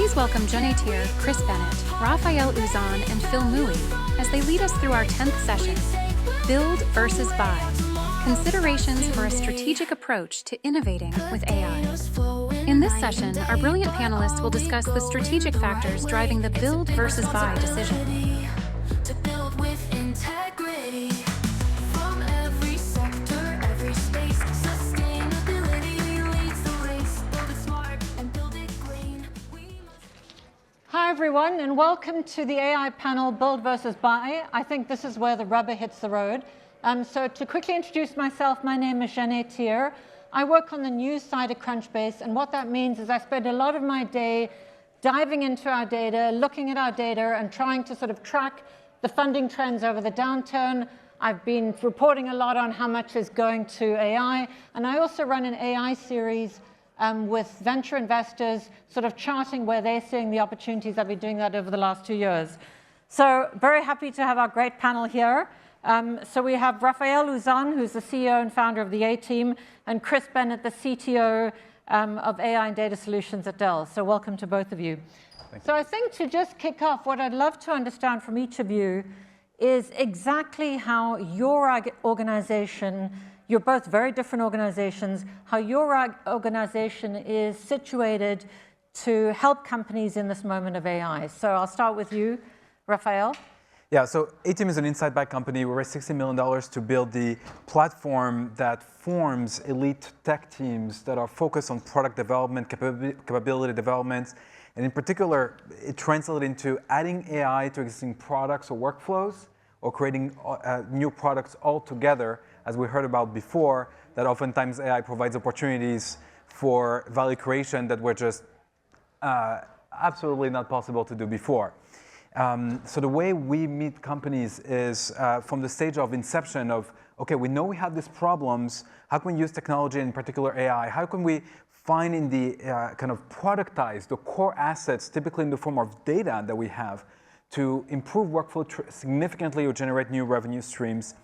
Please welcome Gené Teare, Chris Bennett, Raphael Ouzan, and Phil Mui as they lead us through our 10th session, Build versus Buy, Considerations for a Strategic Approach to Innovating with AI. In this session, our brilliant panelists will discuss the strategic factors driving the build versus buy decision. Hi everyone, and welcome to the AI panel Build versus Buy. I think this is where the rubber hits the road. So to quickly introduce myself, my name is Gené Teare. I work on the news side of Crunchbase, and what that means is I spend a lot of my day diving into our data, looking at our data, and trying to sort of track the funding trends over the downturn. I've been reporting a lot on how much is going to AI, and I also run an AI series with venture investors, sort of charting where they're seeing the opportunities. I've been doing that over the last 2 years. So very happy to have our great panel here. So we have Raphael Ouzan, who's the CEO and founder of the A.Team, and Chris Bennett, the CTO of AI and Data Solutions at Dell. So welcome to both of you. Thank you. So I think to just kick off, what I'd love to understand from each of you is exactly how your organization, you're both very different organizations, how your organization is situated to help companies in this moment of AI. So I'll start with you, Raphael. Yeah, so A.Team is an inside-back company. We raised $60 million to build the platform that forms elite tech teams that are focused on product development, capability development, and in particular, it translates into adding AI to existing products or workflows, or creating new products altogether, as we heard about before, that oftentimes AI provides opportunities for value creation that were just absolutely not possible to do before. So the way we meet companies is from the stage of inception of, okay, we know we have these problems, how can we use technology, in particular AI, how can we find in the kind of productize the core assets, typically in the form of data that we have, to improve workflow significantly or generate new revenue streams,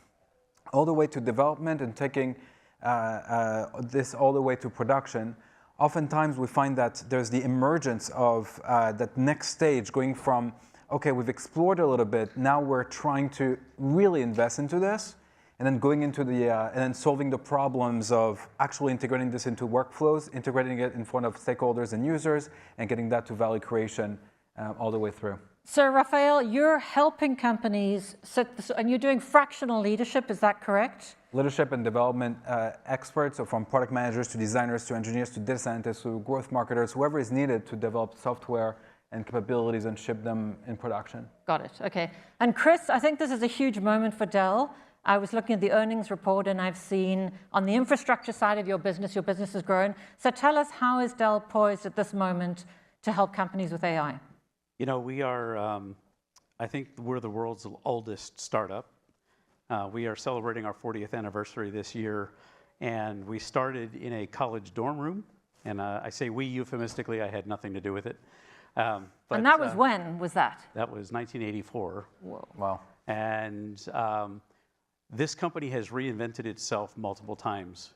all the way to development and taking this all the way to production. Oftentimes we find that there's the emergence of that next stage going from, okay, we've explored a little bit, now we're trying to really invest into this, and then going into the, and then solving the problems of actually integrating this into workflows, integrating it in front of stakeholders and users, and getting that to value creation all the way through. So Raphael, you're helping companies set this, and you're doing fractional leadership, is that correct? Leadership and development experts, so from product managers to designers to engineers to data scientists to growth marketers, whoever is needed to develop software and capabilities and ship them in production. Got it, okay. And Chris, I think this is a huge moment for Dell. I was looking at the earnings report and I've seen on the infrastructure side of your business has grown. So tell us, how is Dell poised at this moment to help companies with AI? You know, we are, I think we're the world's oldest startup. We are celebrating our 40th anniversary this year, and we started in a college dorm room. And I say we euphemistically, I had nothing to do with it. And that was when was that? That was 1984. Whoa. Wow. And this company has reinvented itself multiple times.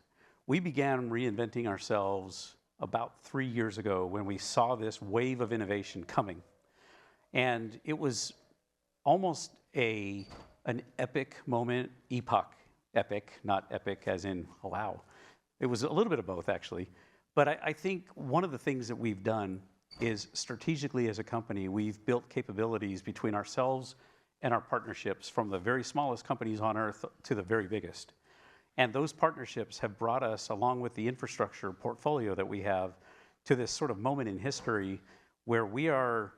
We began reinventing ourselves about 3 years ago when we saw this wave of innovation coming. And it was almost an epic moment, epic, not epic as in, oh, wow. It was a little bit of both, actually. But I think one of the things that we've done is strategically as a company, we've built capabilities between ourselves and our partnerships, from the very smallest companies on earth to the very biggest. And those partnerships have brought us, along with the infrastructure portfolio that we have, to this sort of moment in history where we are,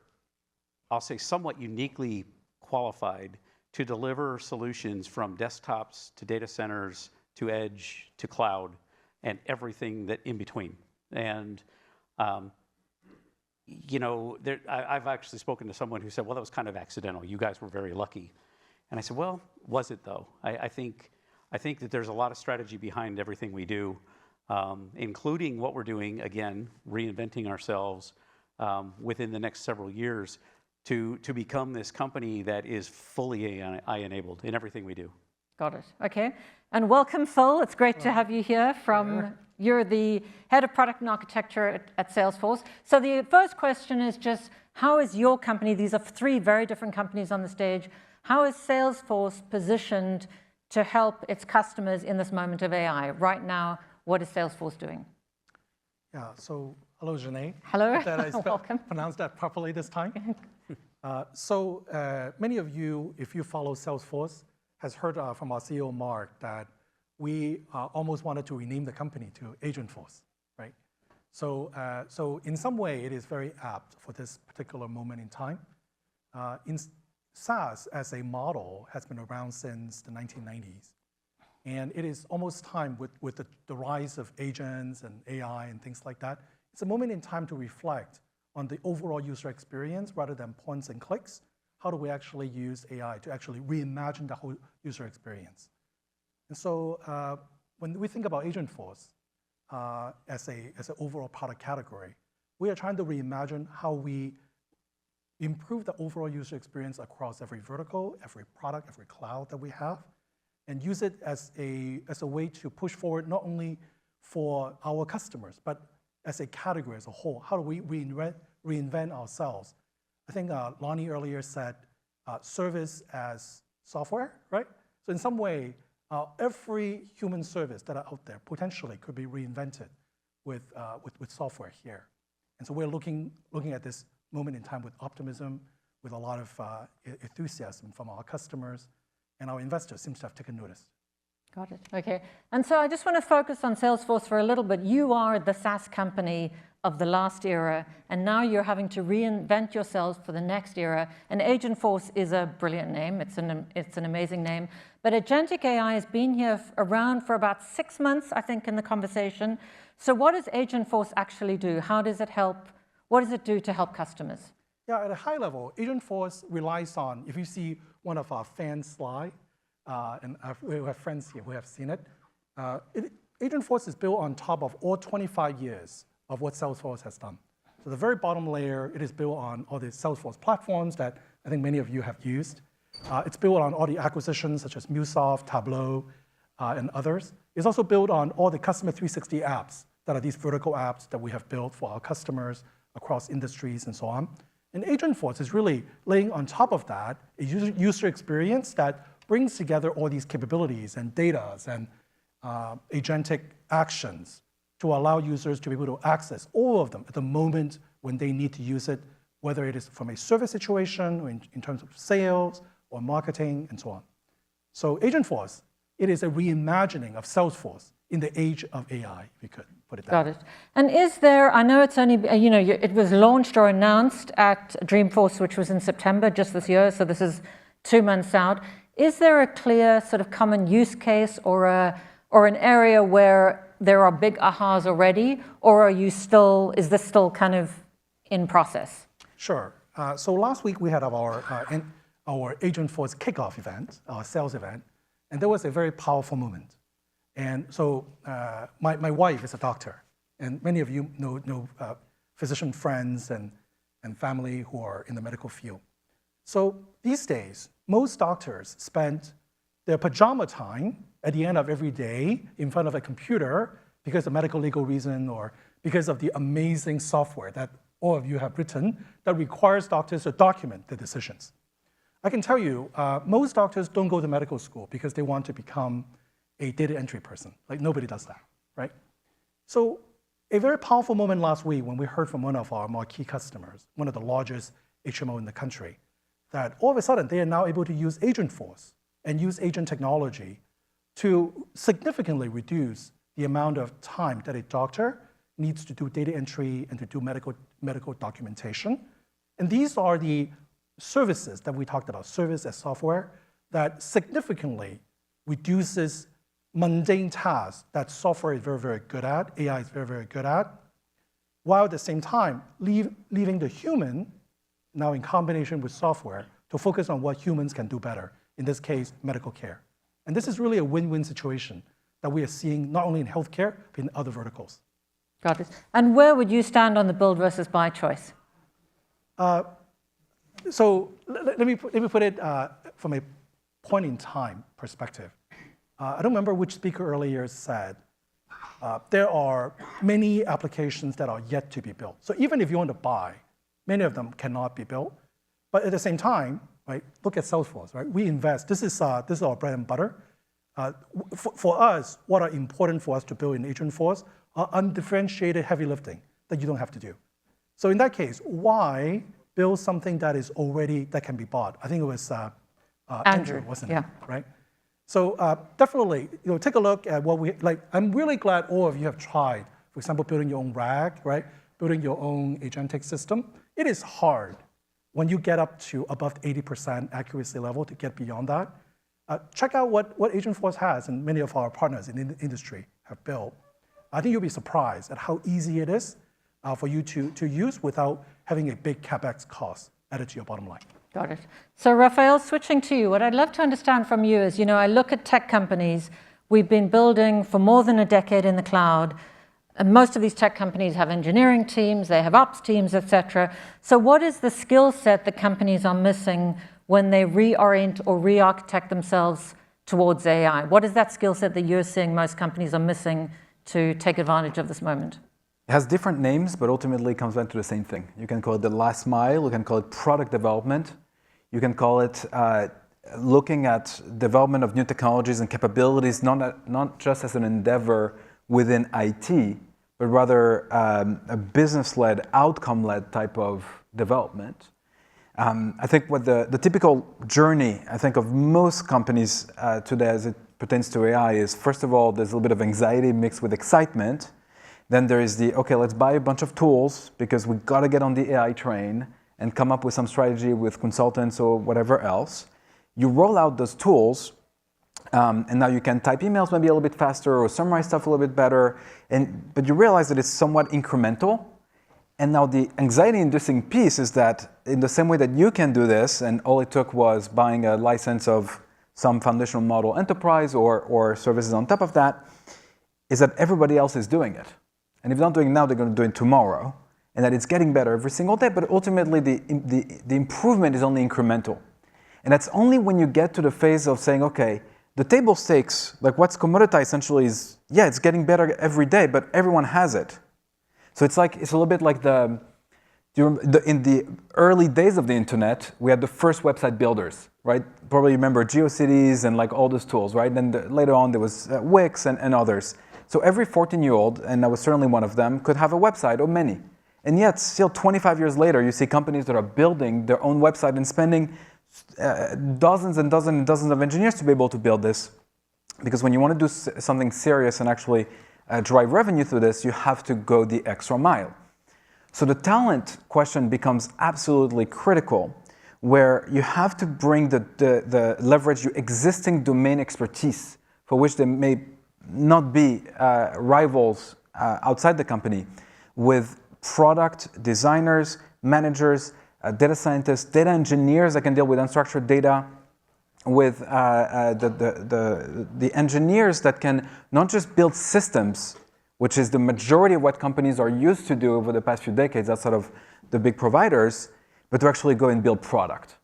I'll say, somewhat uniquely qualified to deliver solutions from desktops to data centers to edge to cloud and everything that in between. And you know, I've actually spoken to someone who said, well, that was kind of accidental. You guys were very lucky. And I said, well, was it though? I think that there's a lot of strategy behind everything we do, including what we're doing, again, reinventing ourselves within the next several years to become this company that is fully AI-enabled in everything we do. Got it, okay. And welcome, Phil. It's great to have you here from You're the head of product and architecture at Salesforce. So the first question is just, how is your company, these are three very different companies on the stage, how is Salesforce positioned to help its customers in this moment of AI? Right now, what is Salesforce doing? Yeah, so hello, Gené. Hello, welcome. Pronounced that properly this time. Many of you, if you follow Salesforce, has heard from our CEO, Mark, that we almost wanted to rename the company to Agentforce, right? So in some way, it is very apt for this particular moment in time. SaaS as a model has been around since the 1990s. And it is almost time with the rise of agents and AI and things like that. It's a moment in time to reflect on the overall user experience rather than points and clicks. How do we actually use AI to actually reimagine the whole user experience? And so when we think about Agentforce as an overall product category, we are trying to reimagine how we improve the overall user experience across every vertical, every product, every cloud that we have, and use it as a way to push forward not only for our customers, but as a category as a whole. How do we reinvent ourselves? I think Lonnie earlier said service as software, right? So in some way, every human service that are out there potentially could be reinvented with software here. And so we're looking at this moment in time with optimism, with a lot of enthusiasm from our customers, and our investors seem to have taken notice. Got it, okay. And so I just want to focus on Salesforce for a little bit. You are the SaaS company of the last era, and now you're having to reinvent yourselves for the next era. And Agentforce is a brilliant name. It's an amazing name. But agentic AI has been here around for about 6 months, I think, in the conversation. So what does Agentforce actually do? How does it help? What does it do to help customers? Yeah, at a high level, Agentforce relies on, if you see one of our fan slides, and we have friends here who have seen it, Agentforce is built on top of all 25 years of what Salesforce has done. So the very bottom layer, it is built on all the Salesforce platforms that I think many of you have used. It's built on all the acquisitions such as MuleSoft, Tableau, and others. It's also built on all the Customer 360 apps that are these vertical apps that we have built for our customers across industries and so on. And Agentforce is really laying on top of that a user experience that brings together all these capabilities and data and agentic actions to allow users to be able to access all of them at the moment when they need to use it, whether it is from a service situation or in terms of sales or marketing and so on. So Agentforce, it is a reimagining of Salesforce in the age of AI, if you could put it that way. Got it. And is there, I know it's only, it was launched or announced at Dreamforce, which was in September just this year, so this is 2 months out. Is there a clear sort of common use case or an area where there are big ahas already, or is this still kind of in process? Sure. So last week we had our Agentforce kickoff event, our sales event, and there was a very powerful moment. And so my wife is a doctor, and many of you know physician friends and family who are in the medical field. So these days, most doctors spend their pajama time at the end of every day in front of a computer because of medical legal reason or because of the amazing software that all of you have written that requires doctors to document their decisions. I can tell you, most doctors don't go to medical school because they want to become a data entry person. Like, nobody does that, right? So a very powerful moment last week when we heard from one of our marquee customers, one of the largest HMO in the country, that all of a sudden they are now able to use Agentforce and use agent technology to significantly reduce the amount of time that a doctor needs to do data entry and to do medical documentation. And these are the services that we talked about, service as software, that significantly reduces mundane tasks that software is very, very good at, AI is very, very good at, while at the same time leaving the human, now in combination with software, to focus on what humans can do better, in this case, medical care. And this is really a win-win situation that we are seeing not only in healthcare, but in other verticals. Got it. And where would you stand on the build versus buy choice? So let me put it from a point in time perspective. I don't remember which speaker earlier said, there are many applications that are yet to be built. So even if you want to buy, many of them cannot be built. But at the same time, right, look at Salesforce, right? We invest, this is our bread and butter. For us, what are important for us to build in Agentforce are undifferentiated heavy lifting that you don't have to do. So in that case, why build something that is already, that can be bought? I think it was Andrew, wasn't it, right? So definitely, take a look at what we, like, I'm really glad all of you have tried, for example, building your own RAG, right? Building your own agentic system. It is hard when you get up to above 80% accuracy level to get beyond that. Check out what Agentforce has and many of our partners in the industry have built. I think you'll be surprised at how easy it is for you to use without having a big CapEx cost added to your bottom line. Got it. So Raphael, switching to you, what I'd love to understand from you is, I look at tech companies, we've been building for more than a decade in the cloud, and most of these tech companies have engineering teams, they have ops teams, et cetera. So what is the skill set that companies are missing when they reorient or re-architect themselves towards AI? What is that skill set that you're seeing most companies are missing to take advantage of this moment? It has different names, but ultimately it comes down to the same thing. You can call it the last mile, you can call it product development, you can call it looking at development of new technologies and capabilities, not just as an endeavor within IT, but rather a business-led, outcome-led type of development. I think what the typical journey, I think, of most companies today as it pertains to AI is, first of all, there's a little bit of anxiety mixed with excitement. Then there is okay, let's buy a bunch of tools because we got to get on the AI train and come up with some strategy with consultants or whatever else. You roll out those tools, and now you can type emails maybe a little bit faster or summarize stuff a little bit better, but you realize that it's somewhat incremental. And now the anxiety-inducing piece is that in the same way that you can do this, and all it took was buying a license of some foundational model enterprise or services on top of that, is that everybody else is doing it. And if they're not doing it now, they're going to do it tomorrow. And that it's getting better every single day, but ultimately the improvement is only incremental. And that's only when you get to the phase of saying, okay, the table stakes, like what's commoditized essentially is, yeah, it's getting better every day, but everyone has it. So it's a little bit like in the early days of the internet, we had the first website builders, right? Probably remember GeoCities and like all those tools, right? Then later on there was Wix and others. So every 14-year-old, and I was certainly one of them, could have a website or many. And yet, still 25 years later, you see companies that are building their own website and spending dozens and dozens and dozens of engineers to be able to build this. Because when you want to do something serious and actually drive revenue through this, you have to go the extra mile. So the talent question becomes absolutely critical, where you have to bring the leverage your existing domain expertise, for which there may not be rivals outside the company, with product designers, managers, data scientists, data engineers that can deal with unstructured data, with the engineers that can not just build systems, which is the majority of what companies are used to do over the past few decades outside of the big providers, but to actually go and build product.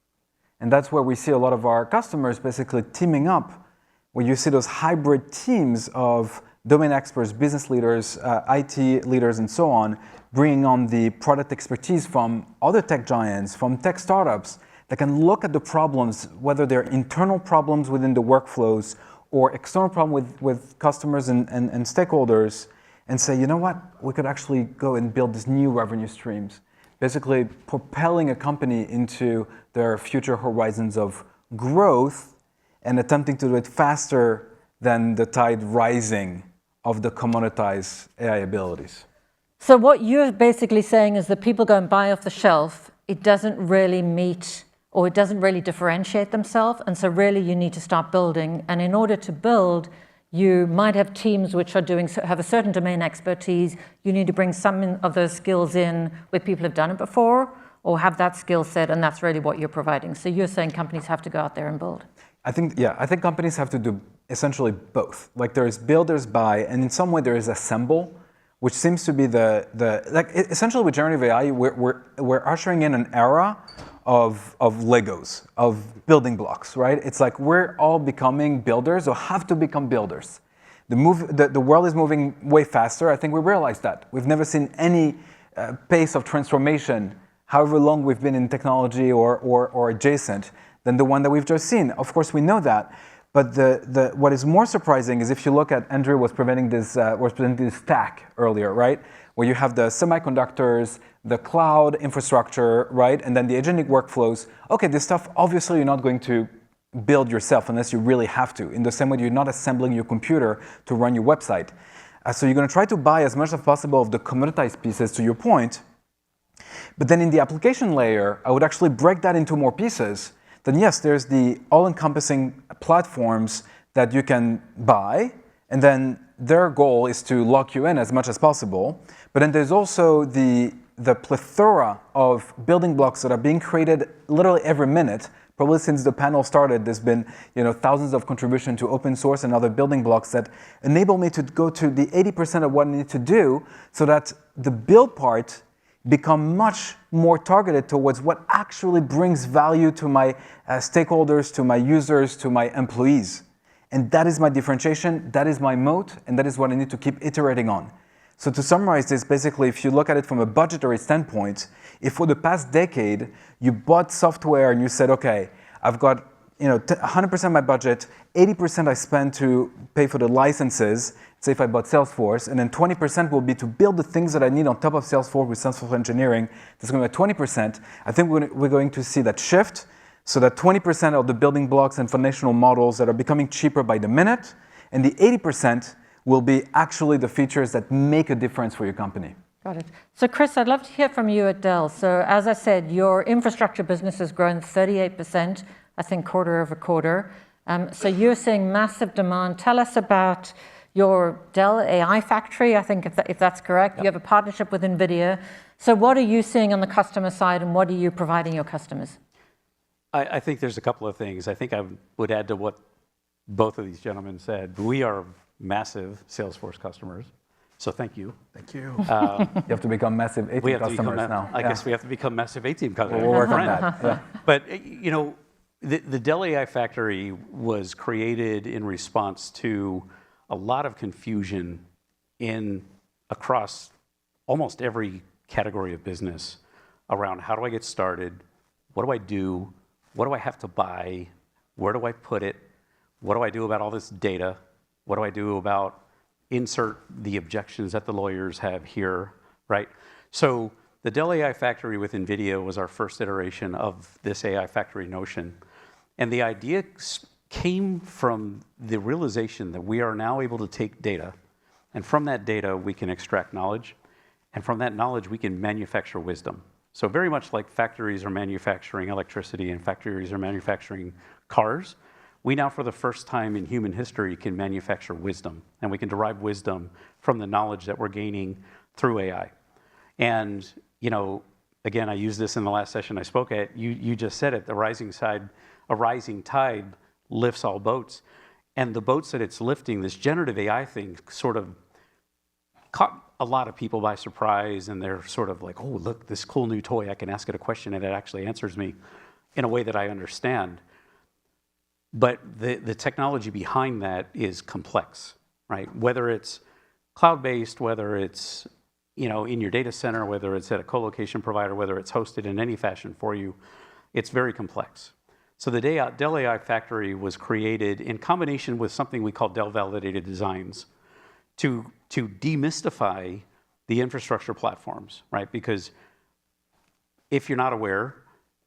And that's where we see a lot of our customers basically teaming up, where you see those hybrid teams of domain experts, business leaders, IT leaders, and so on, bringing on the product expertise from other tech giants, from tech startups, that can look at the problems, whether they're internal problems within the workflows or external problem with customers and stakeholders, and say, you know what, we could actually go and build these new revenue streams, basically propelling a company into their future horizons of growth and attempting to do it faster than the tide rising of the commoditized AI abilities. So what you're basically saying is that people go and buy off the shelf, it doesn't really meet, or it doesn't really differentiate themselves, and so really you need to start building. And in order to build, you might have teams which have a certain domain expertise. You need to bring some of those skills in where people have done it before, or have that skill set, and that's really what you're providing. So you're saying companies have to go out there and build. I think companies have to do essentially both. Like there is build, there's buy, and in some way there is assemble, which seems to be essentially with generative AI, we're ushering in an era of Legos, of building blocks, right? It's like we're all becoming builders or have to become builders. The world is moving way faster. I think we realize that. We've never seen any pace of transformation, however long we've been in technology or adjacent, than the one that we've just seen. Of course, we know that. But what is more surprising is if you look at, Andrew was presenting this stack earlier, right? Where you have the semiconductors, the cloud infrastructure, right? And then the agentic workflows. Okay, this stuff, obviously you're not going to build yourself unless you really have to. In the same way you're not assembling your computer to run your website. So you're going to try to buy as much as possible of the commoditized pieces, to your point. But then in the application layer, I would actually break that into more pieces. Then yes, there's the all-encompassing platforms that you can buy, and then their goal is to lock you in as much as possible. But then there's also the plethora of building blocks that are being created literally every minute. Probably since the panel started, there's been thousands of contributions to open source and other building blocks that enable me to go to the 80% of what I need to do so that the build part become much more targeted towards what actually brings value to my stakeholders, to my users, to my employees. And that is my differentiation, that is my moat, and that is what I need to keep iterating on. So to summarize this, basically, if you look at it from a budgetary standpoint, if for the past decade you bought software and you said, okay, I've got 100% of my budget, 80% I spend to pay for the licenses, say if I bought Salesforce, and then 20% will be to build the things that I need on top of Salesforce with Salesforce engineering, that's going to be 20%. I think we're going to see that shift, so that 20% of the building blocks and foundational models that are becoming cheaper by the minute, and the 80% will be actually the features that make a difference for your company. Got it. So Chris, I'd love to hear from you at Dell. So as I said, your infrastructure business has grown 38%, I think quarter over quarter. So you're seeing massive demand. Tell us about your Dell AI factory, I think if that's correct. Yep. You have a partnership with NVIDIA. So what are you seeing on the customer side and what are you providing your customers? I think there's a couple of things. I think I would add to what both of these gentlemen said. We are massive Salesforce customers, so thank you. Thank you. You have to become massive A.Team customers now. I guess we have to become massive A.Team customers. We'll work on that. Yeah. But the Dell AI factory was created in response to a lot of confusion across almost every category of business around how do I get started, what do I do, what do I have to buy, where do I put it, what do I do about all this data, what do I do about insert the objections that the lawyers have here, right? So the Dell AI factory with NVIDIA was our first iteration of this AI factory notion. And the idea came from the realization that we are now able to take data, and from that data we can extract knowledge, and from that knowledge we can manufacture wisdom. So very much like factories are manufacturing electricity and factories are manufacturing cars, we now for the first time in human history can manufacture wisdom, and we can derive wisdom from the knowledge that we're gaining through AI. And again, I used this in the last session I spoke at, you just said it, a rising tide lifts all boats. And the boats that it's lifting, this generative AI thing sort of caught a lot of people by surprise, and they're sort of like, oh, look, this cool new toy, I can ask it a question and it actually answers me in a way that I understand. But the technology behind that is complex, right? Whether it's cloud-based, whether it's in your data center, whether it's at a co-location provider, whether it's hosted in any fashion for you, it's very complex. So the Dell AI factory was created in combination with something we call Dell Validated Designs to demystify the infrastructure platforms, right? Because if you're not aware,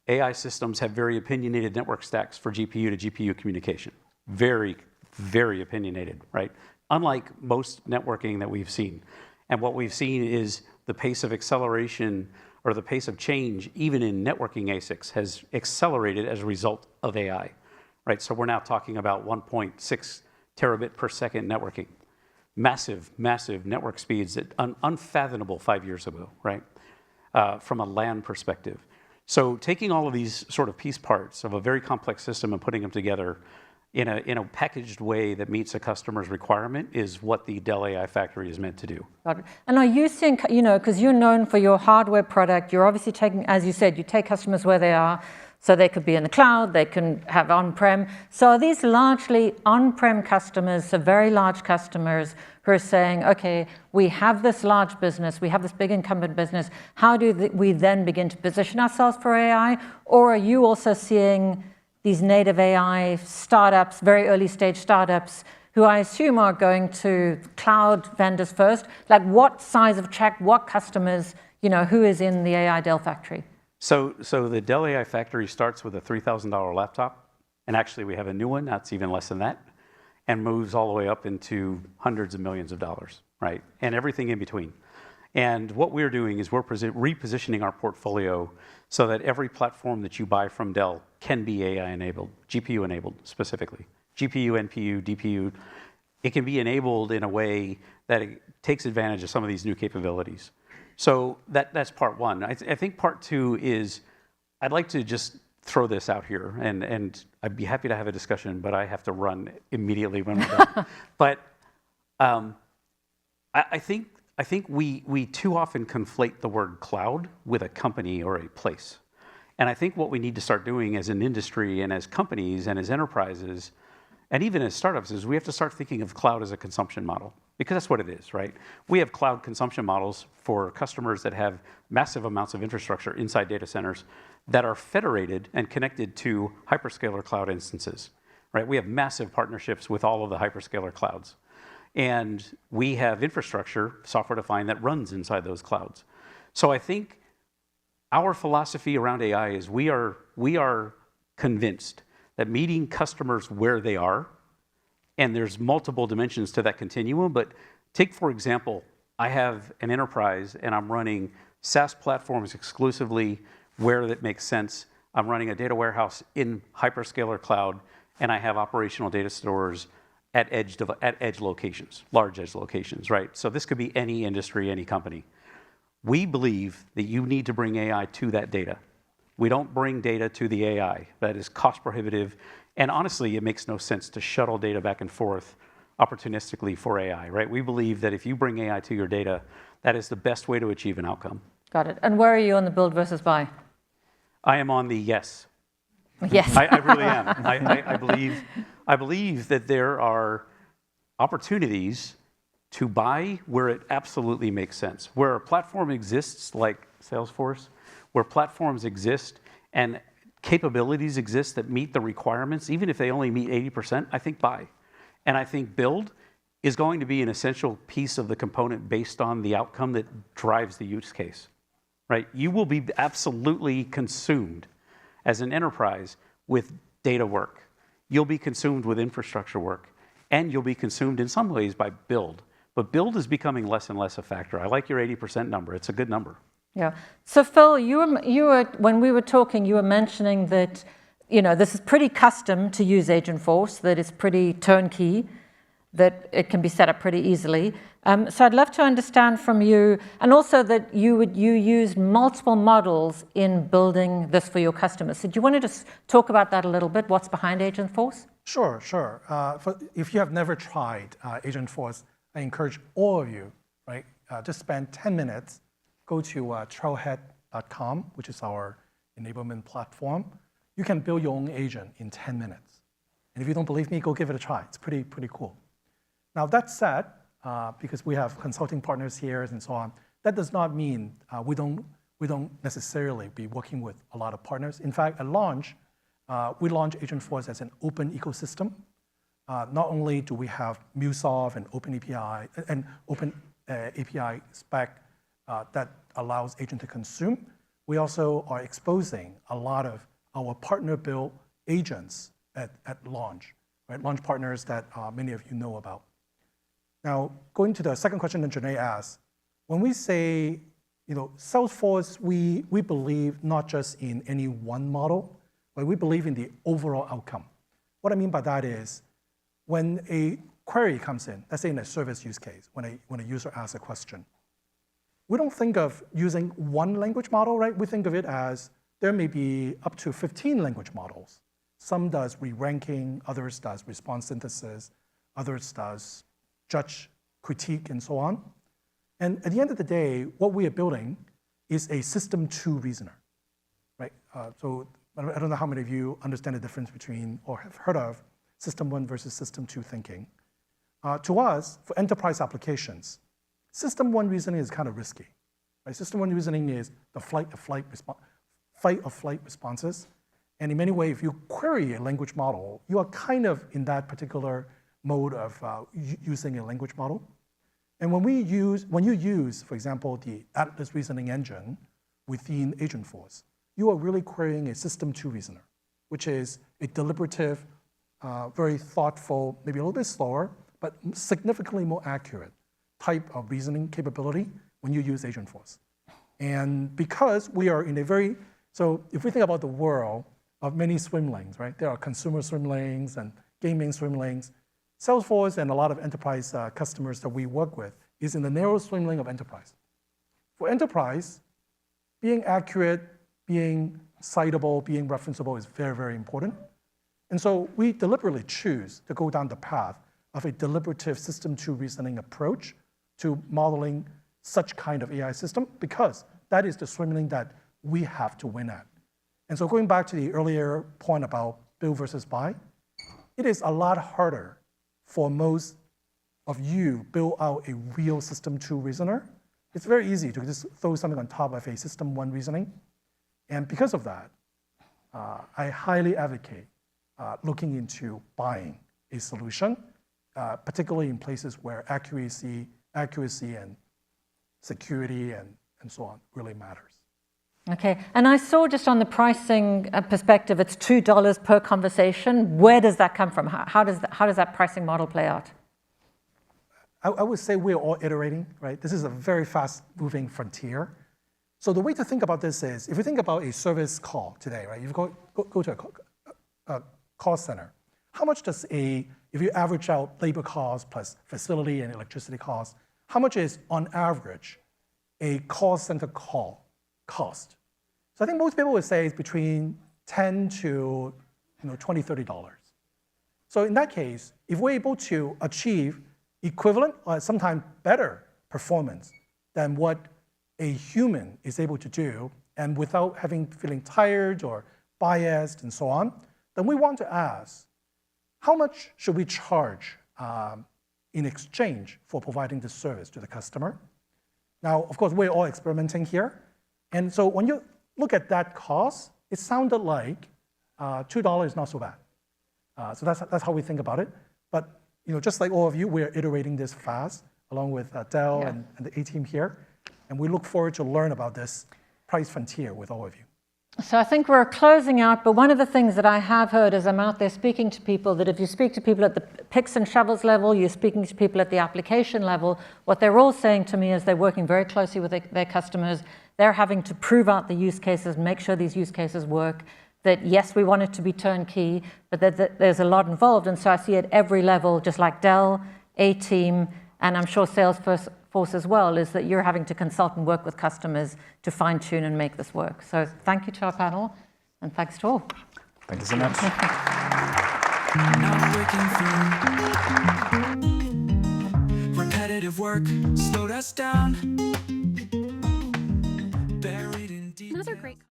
AI systems have very opinionated network stacks for GPU to GPU communication. Very, very opinionated, right? Unlike most networking that we've seen. And what we've seen is the pace of acceleration or the pace of change, even in networking ASICs, has accelerated as a result of AI, right? So we're now talking about 1.6 terabit per second networking. Massive, massive network speeds that unfathomable 5 years ago, right? From a LAN perspective. So taking all of these sort of piece parts of a very complex system and putting them together in a packaged way that meets a customer's requirement is what the Dell AI factory is meant to do. Got it. And are you seeing, because you're known for your hardware product, you're obviously taking, as you said, you take customers where they are. So they could be in the cloud, they can have on-prem. So are these largely on-prem customers, so very large customers who are saying, okay, we have this large business, we have this big incumbent business, how do we then begin to position ourselves for AI? Or are you also seeing these native AI startups, very early stage startups, who I assume are going to cloud vendors first? Like what size of check, what customers, who is in the AI Dell factory? So the Dell AI factory starts with a $3,000 laptop, and actually we have a new one that's even less than that, and moves all the way up into hundreds of millions of dollars, right? And everything in between. And what we're doing is we're repositioning our portfolio so that every platform that you buy from Dell can be AI enabled, GPU enabled specifically. GPU, NPU, DPU, it can be enabled in a way that it takes advantage of some of these new capabilities. So that's part one. I think part two is, I'd like to just throw this out here, and I'd be happy to have a discussion, but I have to run immediately when we're done. But I think we too often conflate the word cloud with a company or a place. And I think what we need to start doing as an industry and as companies and as enterprises, and even as startups, is we have to start thinking of cloud as a consumption model, because that's what it is, right? We have cloud consumption models for customers that have massive amounts of infrastructure inside data centers that are federated and connected to hyperscaler cloud instances, right? We have massive partnerships with all of the hyperscaler clouds. And we have infrastructure, software defined, that runs inside those clouds. So I think our philosophy around AI is we are convinced that meeting customers where they are, and there's multiple dimensions to that continuum, but take, for example, I have an enterprise and I'm running SaaS platforms exclusively where that makes sense. I'm running a data warehouse in hyperscaler cloud, and I have operational data stores at edge locations, large edge locations, right? So this could be any industry, any company. We believe that you need to bring AI to that data. We don't bring data to the AI. That is cost prohibitive. And honestly, it makes no sense to shuttle data back and forth opportunistically for AI, right? We believe that if you bring AI to your data, that is the best way to achieve an outcome. Got it. And where are you on the build versus buy? I am on the yes. Yes. I really am. I believe that there are opportunities to buy where it absolutely makes sense. Where a platform exists, like Salesforce, where platforms exist and capabilities exist that meet the requirements, even if they only meet 80%, I think buy. And I think build is going to be an essential piece of the component based on the outcome that drives the use case, right? You will be absolutely consumed as an enterprise with data work. You'll be consumed with infrastructure work, and you'll be consumed in some ways by build. But build is becoming less and less a factor. I like your 80% number. It's a good number. Yeah. So Phil, you were when we were talking, you were mentioning that this is pretty custom to use Agentforce, that it's pretty turnkey, that it can be set up pretty easily. So I'd love to understand from you, and also that you use multiple models in building this for your customers. So do you want to just talk about that a little bit? What's behind Agentforce? Sure. If you have never tried Agentforce, I encourage all of you, right, just spend 10 minutes, go to trailhead.com, which is our enablement platform. You can build your own agent in 10 minutes. And if you don't believe me, go give it a try. It's pretty cool. Now that said, because we have consulting partners here and so on, that does not mean we don't necessarily be working with a lot of partners. In fact, at launch, we launched Agentforce as an open ecosystem. Not only do we have MuleSoft and open API spec that allows agent to consume, we also are exposing a lot of our partner-built agents at launch, right? Launch partners that many of you know about. Now, going to the second question that Gené asked, when we say, Salesforce, we believe not just in any one model, but we believe in the overall outcome. What I mean by that is, when a query comes in, let's say in a service use case, when a user asks a question, we don't think of using one language model, right? We think of it as there may be up to 15 language models. Some does re-ranking, others does response synthesis, others does judge, critique, and so on. And at the end of the day, what we are building is a system 2 reasoner, right? So I don't know how many of you understand the difference between or have heard of System 1 versus System 2 thinking. To us, for enterprise applications, System 1 reasoning is kind of risky. Right? System 1 reasoning is the fight-or-flight responses. And in many ways, if you query a language model, you are kind of in that particular mode of using a language model. And when you use, for example, the Atlas reasoning engine within Agentforce, you are really querying a System 2 reasoner, which is a deliberative, very thoughtful, maybe a little bit slower, but significantly more accurate type of reasoning capability when you use Agentforce. And because we are in a very, so if we think about the world of many swim lanes, right? There are consumer swim lanes and gaming swim lanes. Salesforce and a lot of enterprise customers that we work with is in the narrow swim lane of enterprise. For enterprise, being accurate, being citable, being referenceable is very, very important. And so we deliberately choose to go down the path of a deliberative System 2 reasoning approach to modeling such kind of AI system, because that is the swim lane that we have to win at. And so going back to the earlier point about build versus buy, it is a lot harder for most of you build out a real System 2 reasoner. It's very easy to just throw something on top of a System 1 reasoning. And because of that, I highly advocate looking into buying a solution, particularly in places where accuracy and security and so on really matters. Okay, and I saw just on the pricing perspective, it's $2 per conversation. Where does that come from? How does that pricing model play out? I would say we're all iterating, right? This is a very fast-moving frontier. So the way to think about this is, if you think about a service call today, right? You go to a call center. How much does if you average out labor costs plus facility and electricity costs, how much is, on average, a call center call cost? So I think most people would say it's between $10 to $20, $30. So in that case, if we're able to achieve equivalent or sometimes better performance than what a human is able to do, and without feeling tired or biased and so on, then we want to ask, how much should we charge in exchange for providing this service to the customer? Now, of course, we're all experimenting here. And so when you look at that cost, it sounded like $2 is not so bad. So that's how we think about it. But just like all of you, we're iterating this fast, along with Dell and the A.Team here. And we look forward to learn about this price frontier with all of you. So I think we're closing out, but one of the things that I have heard as I'm out there speaking to people, that if you speak to people at the picks and shovels level, you're speaking to people at the application level, what they're all saying to me is they're working very closely with their customers. They're having to prove out the use cases, make sure these use cases work, that yes, we want it to be turnkey, but that there's a lot involved. And so I see at every level, just like Dell, A.Team, and I'm sure Salesforce as well, is that you're having to consult and work with customers to fine-tune and make this work. So thank you to our panel, and thanks to all. Thank you so much. Repetitive work slowed us down. Another great